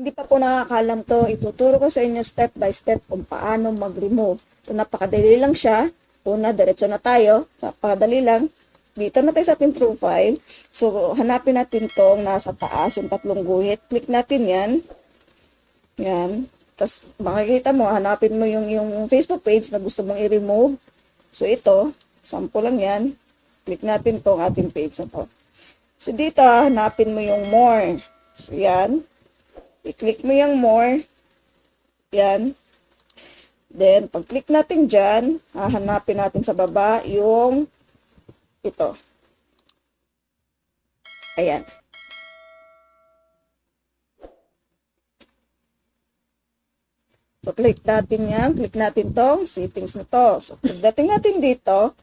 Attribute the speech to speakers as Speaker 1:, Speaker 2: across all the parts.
Speaker 1: hindi pa po nakakalam to, ituturo ko sa inyo step by step kung paano mag-remove. So, napakadali lang siya. Una, diretso na tayo. Napakadali lang. Dito na tayo sa ating profile. So, hanapin natin tong nasa taas, yung tatlong guhit. Click natin yan. Yan. Tapos, makikita mo, hanapin mo yung Facebook page na gusto mong i-remove. So, ito, sample lang yan. Click natin tong ating page na to. So, dito, hanapin mo yung more. So, yan. I-click mo yung more. Yan. Then, pag-click natin dyan, hahanapin natin sa baba yung ito. Ayan. So, click natin yan. Click natin tong settings na to. So, pagdating natin dito,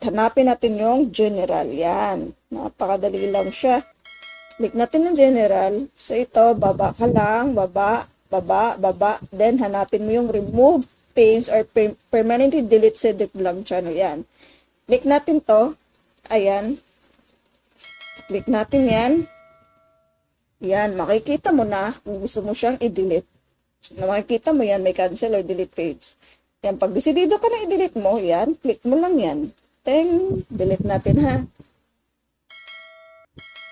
Speaker 1: hanapin natin yung general. Yan. Napakadali lang siya. Click natin ng general. So, ito, baba ka lang. Baba, baba, baba. Then, hanapin mo yung remove page or permanently delete select lang channel. Yan. Click natin to. Ayan. So, click natin yan. Yan. Makikita mo na kung gusto mo siyang i-delete. So, makikita mo yan, may cancel or delete page. Yan. Pag desidido ka na i-delete mo, yan. Click mo lang yan. Then, delete natin ha.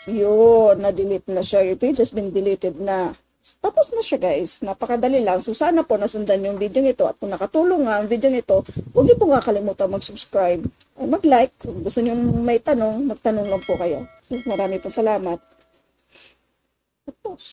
Speaker 1: Yun. Na-delete na siya. Your page has been deleted na. Tapos na siya guys. Napakadali lang. So sana po nasundan yung video nito. At kung nakatulong nga ang video nito, huwag niyo po nga kalimutan mag-subscribe. Mag-like. Kung gusto niyo may tanong, magtanong lang po kayo. So, marami po salamat.